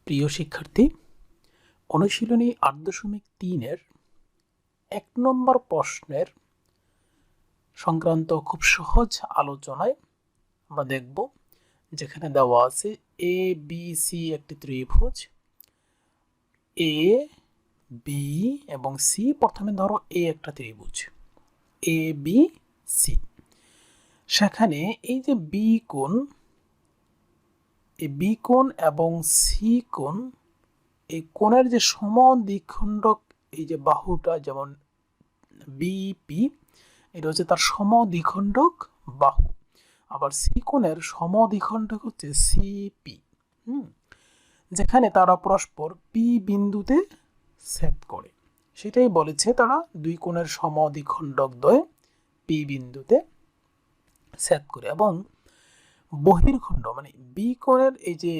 প্রিয় শিক্ষার্থী, অনুশীলনী ৮.৩-এর ১ নম্বর প্রশ্নের সংক্রান্ত খুব সহজ আলোচনায় আমরা দেখব, যেখানে দেওয়া আছে এ বি সি একটি ত্রিভুজ। এ বি এবং সি, প্রথমে ধরো এ একটা ত্রিভুজ এ বি সি। সেখানে এই যে বি কোণ, এই বি কোণ এবং সি কোণ, এই কোণের যে সমদ্বিখণ্ডক, এই যে বাহুটা যেমন বিপি, এটা হচ্ছে তার সমদ্বিখণ্ডক বাহু। আবার সি কোণের সমদ্বিখণ্ডক হচ্ছে সিপি, যেখানে তারা পরস্পর পি বিন্দুতে ছেদ করে। সেটাই বলেছে, তারা দুই কোণের সমদ্বিখণ্ডক দ্বয় পি বিন্দুতে ছেদ করে। এবং বহির্খণ্ড মানে বি কোণের এই যে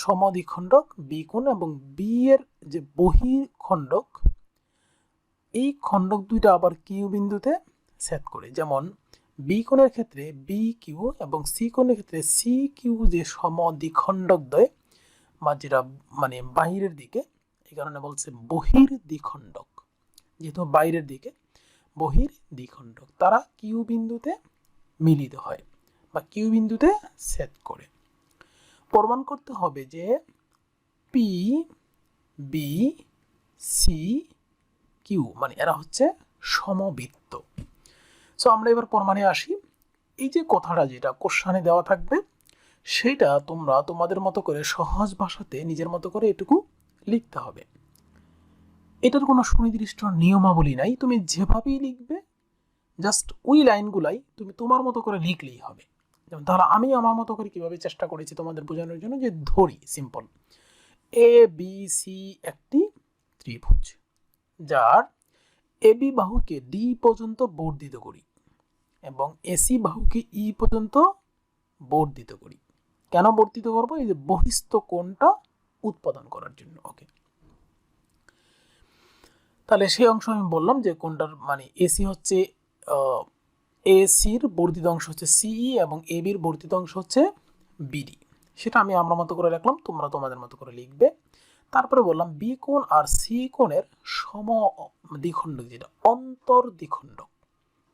সমদ্বিখণ্ডক বি কোণ এবং বি এর যে বহির্খণ্ডক, এই খণ্ডক দুইটা আবার কিউ বিন্দুতে ছেদ করে। যেমন বি কোণের ক্ষেত্রে বি কিউ এবং সি কোণের ক্ষেত্রে সি কিউ, যে সমদ্বিখণ্ডক দ্বয় বা যেটা মানে বাইরের দিকে, এই কারণে বলছে বহির্দ্বিখণ্ডক, যেহেতু বাইরের দিকে বহির্দ্বিখণ্ডক, তারা কিউ বিন্দুতে মিলিত হয় বা কিউ বিন্দুতে ছেদ করে। প্রমাণ করতে হবে যে পি বি সি কিউ মানে এরা হচ্ছে সমবৃত্ত। সো আমরা এবার প্রমাণে আসি। এই যে কথাটা যেটা কোশ্চেনে দেওয়া থাকবে, সেটা তোমরা তোমাদের মতো করে সহজ ভাষাতে নিজের মতো করে এটুকু লিখতে হবে। এটার কোনো সুনির্দিষ্ট নিয়মাবলী নাই, তুমি যেভাবেই লিখবে জাস্ট ওই লাইনগুলাই তুমি তোমার মতো করে লিখলেই হবে। যেমন তাহলে আমি আমার মতো করে কিভাবে চেষ্টা করেছি তোমাদের বোঝানোর জন্য, যে ধরি সিম্পল এ বি সি একটি ত্রিভুজ, যার এবি বাহুকে ডি পর্যন্ত বর্ধিত করি এবং এসি বাহুকে ই পর্যন্ত বর্ধিত করি। কেন বর্ধিত করব? এই যে বহিস্থ কোণটা উৎপাদন করার জন্য। ওকে, তাহলে সেই অংশ আমি বললাম যে কোণটার মানে এসি হচ্ছে এসির বর্ধিত অংশ হচ্ছে সিই এবং এবি-র বর্ধিত অংশ হচ্ছে বিডি। সেটা আমি আমার মতো করে লিখলাম, তোমরা তোমাদের মতো করে লিখবে। তারপরে বললাম বি কোণ আর সি কোণের সমদ্বিখণ্ডক, যেটা অন্তর্দ্বিখণ্ডক।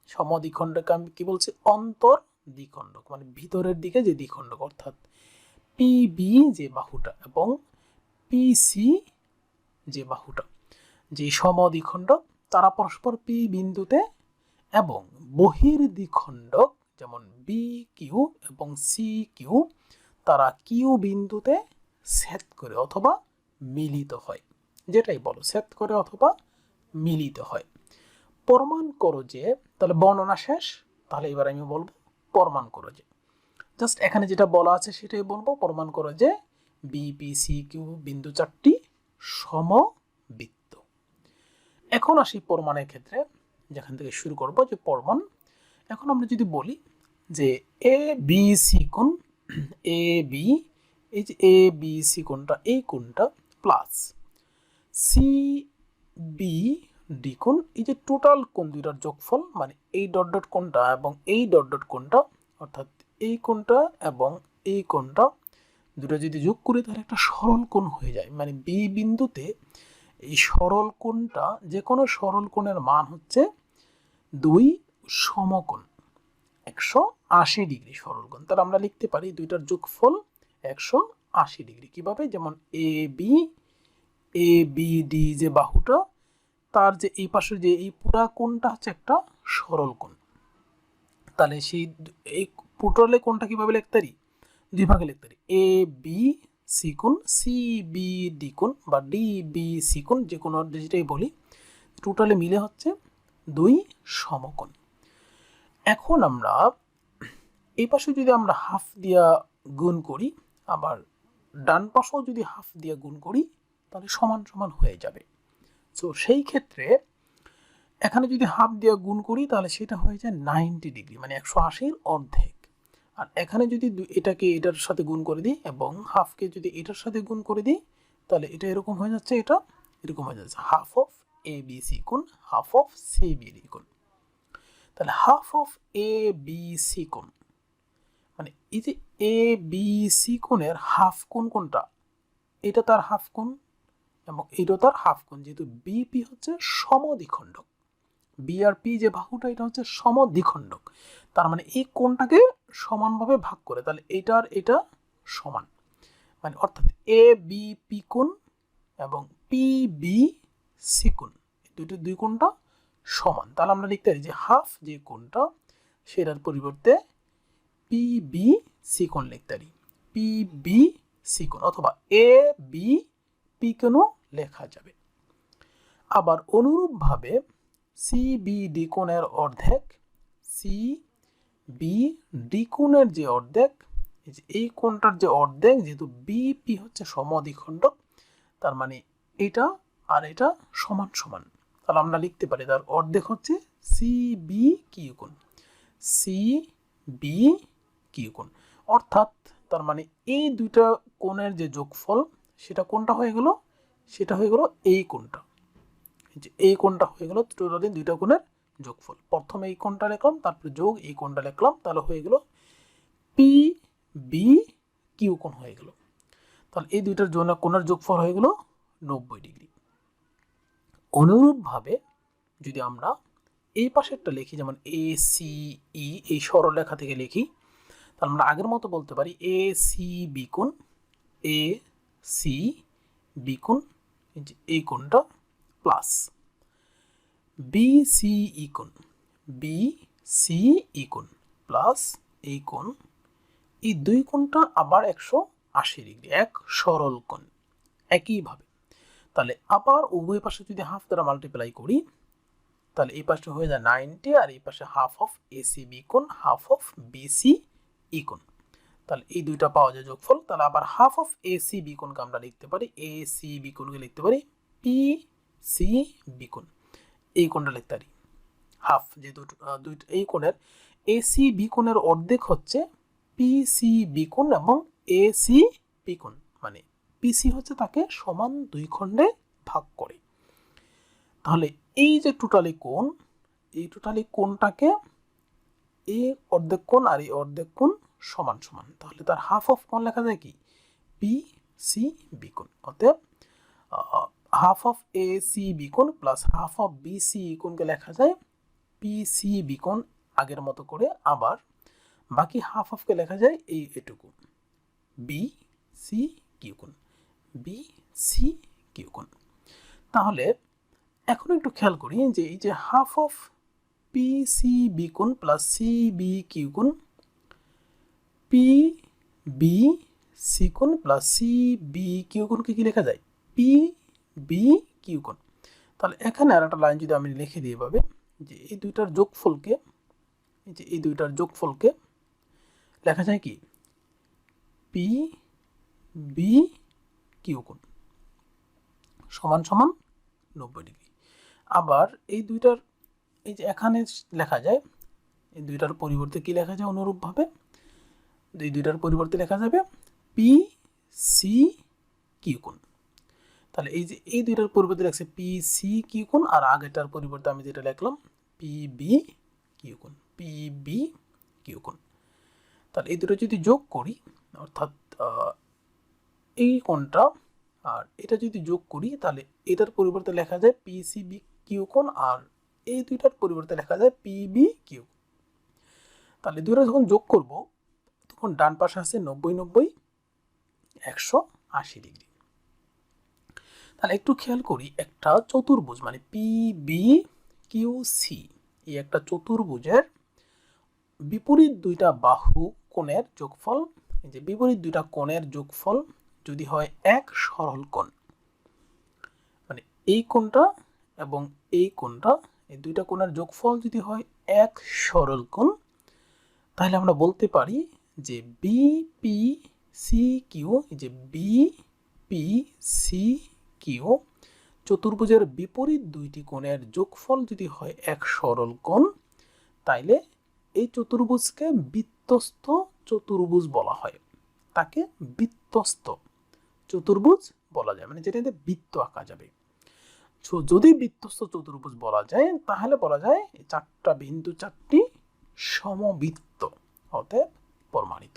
সমদ্বিখণ্ডকে আমি কি বলছি? অন্তর্দ্বিখণ্ডক, মানে ভিতরের দিকে যে দ্বিখণ্ডক, অর্থাৎ পিবি যে বাহুটা এবং পিসি যে বাহুটা, যে সমদ্বিখণ্ডক, তারা পরস্পর পি বিন্দুতে এবং বহির্দ্বিখণ্ডক যেমন বি কিউ এবং সি কিউ, তারা কিউ বিন্দুতে ছেদ করে অথবা মিলিত হয়। যেটাই বলো, ছেদ করে অথবা মিলিত হয়। প্রমাণ করো যে, তাহলে বর্ণনা শেষ। তাহলে এবার আমি বলবো প্রমাণ করো যে, জাস্ট এখানে যেটা বলা আছে সেটাই বলবো। প্রমাণ করো যে বিপিসি কিউ বিন্দু চারটি সমবৃত্ত। এখন আসি প্রমাণের ক্ষেত্রে, যেখান থেকে শুরু করব যে প্রমাণ। এখন আমরা যদি বলি যে এ বি সি কোণ, এ বি, এই যে এ বি সি কোণটা, এই কোণটা প্লাস সি বি ডি কোণ, এই যে টোটাল কোণ দুইটার যোগফল, মানে এই ডট ডট কোণটা এবং এই ডট ডট কোণটা, অর্থাৎ এই কোণটা এবং এই কোণটা দুটো যদি যোগ করি তাহলে একটা সরল কোণ হয়ে যায়। মানে বি বিন্দুতে এই সরল কোণটা, যে কোনো সরল কোণের মান হচ্ছে দুই সমকোণ 180 ডিগ্রি সরল কোণ। তাহলে আমরা লিখতে পারি দুইটার যোগফল 180 ডিগ্রি। কিভাবে? যেমন এ বি ডি যে বাহুটা, তার যে এই পাশে যে এই পুরা কোণটা হচ্ছে একটা সরল কোণ। তাহলে সেই এই টোটালে কোণটা কিভাবে লিখতে পারি? দুই ভাগে লিখতে পারি, এ বি সি কোণ, সি বি ডি কোণ বা ডি বি সি কোণ, যে কোনো যেটাই বলি, টোটালে মিলে হচ্ছে দুই সমকোণ। এখন আমরা এই পাশে যদি আমরা হাফ দিয়া গুণ করি, আবার ডান পাশেও যদি হাফ দিয়া গুণ করি, তাহলে সমান সমান হয়ে যাবে। তো সেই ক্ষেত্রে এখানে যদি হাফ দিয়ে গুণ করি তাহলে সেটা হয়ে যায় 90 ডিগ্রি, মানে 180-র অর্ধেক। আর এখানে যদি এটাকে এটার সাথে গুণ করে দিই এবং হাফকে যদি এটার সাথে গুণ করে দিই, তাহলে এটা এরকম হয়ে যাচ্ছে, এটা এরকম হয়ে যাচ্ছে, half of A B C কোণ, half of C B D কোণ। তাহলে half of A B C কোণ মানে এই যে এ বি সি কোণের হাফ কোণ কোনটা? এটা তার হাফ কোণ এবং এটাও তার হাফ কোণ, যেহেতু বিপি হচ্ছে সমদ্বিখণ্ডক, বি আর পি যে বাহুটা এটা হচ্ছে সমদ্বিখণ্ডক, তার মানে এই কোণটাকে সমানভাবে ভাগ করে, তাহলে এটা আর এটা সমান, মানে অর্থাৎ এ বি পি কোণ এবং পি বি সি কোণ, দুই কোণটা সমান। তাহলে আমরা লিখতে পারি যে হাফ যে কোণটা সেটার পরিবর্তে পি বি সি কোণ লিখতে পারি, পি বি সি কোণ, অথবা এ বি পি কোণও লেখা যাবে। আবার অনুরূপভাবে সি বি ডি কোণের অর্ধেক, সি বি ডি কোণের যে অর্ধেক, এই কোণটার যে অর্ধেক, যেহেতু বিপি হচ্ছে সমদ্বিখণ্ডক, তার মানে এটা আর এটা সমান সমান, তাহলে আমরা লিখতে পারি তার অর্ধেক হচ্ছে সি বি কিউ কোণ, সি বি কিউ কোণ। অর্থাৎ তার মানে এই দুইটা কোণের যে যোগফল সেটা কোনটা হয়ে গেল, সেটা হয়ে গেল এই কোণটা, এই কোণটা হয়ে গেল টোটালি দুইটা কোণের যোগফল। প্রথমে এই কোণটা লিখলাম, তারপরে যোগ এই কোণটা লিখলাম, তাহলে হয়ে গেল পি বি কিউ কোণ হয়ে গেল। তাহলে এই দুইটার জন্য কোণের যোগফল হয়ে গেল 90 ডিগ্রি। অনুরূপভাবে যদি আমরা এই পাশেরটা লিখি, যেমন এ সি ই, এই সরলরেখা থেকে লিখি, তাহলে আমরা আগের মতো বলতে পারি এ সি বি কোণ, এ সি বি কোণ, এই কোণটা প্লাস বি সি ই কোণ, বি সি ই কোণ প্লাস এই কোণ, এই দুই কোণটা আবার 180 ডিগ্রি, এক সরল কোণ। একইভাবে তাহলে আবার উভয় পাশে যদি হাফ দ্বারা মাল্টিপ্লাই করি, তাহলে এই পাশে হয়ে যায় 90, আর এই পাশে হাফ অফ এসি বি কোণ, হাফ অফ বিসি ই কোণ, তাহলে এই দুইটা পাওয়া যায় যোগফল। তাহলে আবার হাফ অফ এসি বি কোণকে আমরা লিখতে পারি, এসি বি কোণকে লিখতে পারি পি সি বি কোণ, এই কোণটা লিখতে পারি হাফ, যেহেতু দুইটা এই কোণের এসি বি কোণের অর্ধেক হচ্ছে পিসি বি কোণ এবং এসি বি কোণ, মানে পিসি হচ্ছে তাকে সমান দুই খণ্ডে ভাগ করে। তাহলে এই যে টোটালি কোণ, এই টোটালি কোণটাকে এই অর্ধেক কোণ আর এই অর্ধেক কোণ সমান সমান, তাহলে তার হাফ অফ কোণ লেখা যায় কি পি সি বি কোণ, অতএব half of A C B কোণ plus half of B C কোণকে লেখা যায় পি সি বি কোণ আগের মতো করে, আবার বাকি হাফ অফকে লেখা যায় এটুকু বি সি কিউ কোণ, বি সি কিউ কোণ। তাহলে এখন একটু খেয়াল করি যে এই যে half of P C B কোণ প্লাস সি বি কিউ কোণ, পি বি সি কোণ প্লাস সি বি কিউ কোণকে কি লেখা যায় পি বি কিউ কোণ। তাহলে এখানে আর একটা লাইন যদি আমি লিখে দিই এভাবে, যে এই দুইটার যোগফলকে, এই যে এই দুইটার যোগফলকে লেখা যায় কি পি বি কিউ কোণ সমান সমান 90 ডিগ্রি। আবার এই দুইটার, এই যে এখানে লেখা যায়, এই দুইটার পরিবর্তে কি লেখা যায় অনুরূপভাবে, এই দুইটার পরিবর্তে লেখা যাবে পি সি কিউ কোণ। তাহলে এই যে এই দুইটার পরিবর্তে লেখছে পি সি কিউ কোণ, আর আগেটার পরিবর্তে আমি যেটা লিখলাম পি বি কিউ কোণ, পি বি কিউ কোণ। তাহলে এই দুটো যদি যোগ করি, অর্থাৎ এই কোণটা আর এটা যদি যোগ করি, তাহলে এটার পরিবর্তে লেখা যায় পি সি বি কিউ কোণ, আর এই দুইটার পরিবর্তে লেখা যায় পি বি কিউ। তাহলে দুইটা যখন যোগ করব তখন ডান পাশে আছে 90 90 180 ডিগ্রি। তাহলে একটু খেয়াল করি, একটা চতুর্ভুজ মানে পি বি কিউ সি, এই একটা চতুর্ভুজের বিপরীত দুইটা বাহু কোণের যোগফল, এই যে বিপরীত দুইটা কোণের যোগফল যদি হয় এক সরল কোণ, মানে এই কোণটা এবং এই কোণটা, এই দুইটা কোণের যোগফল যদি হয় এক সরল কোণ, তাহলে আমরা বলতে পারি যে বি পি সি কিউ, এই যে বি পি সি কিউ চতুর্ভুজের বিপরীত দুইটি কোণের যোগফল যদি হয় এক সরল কোণ, তাইলে এই চতুর্ভুজকে বৃত্তস্থ চতুর্ভুজ বলা হয়, তাকে বৃত্তস্থ চতুর্ভুজ বলা যায়, মানে যেটাতে বৃত্ত আঁকা যাবে। যদি বৃত্তস্থ চতুর্ভুজ বলা যায়, তাহলে বলা যায় চারটা বিন্দু চারটি সমবৃত্ত, অতএব প্রমাণিত।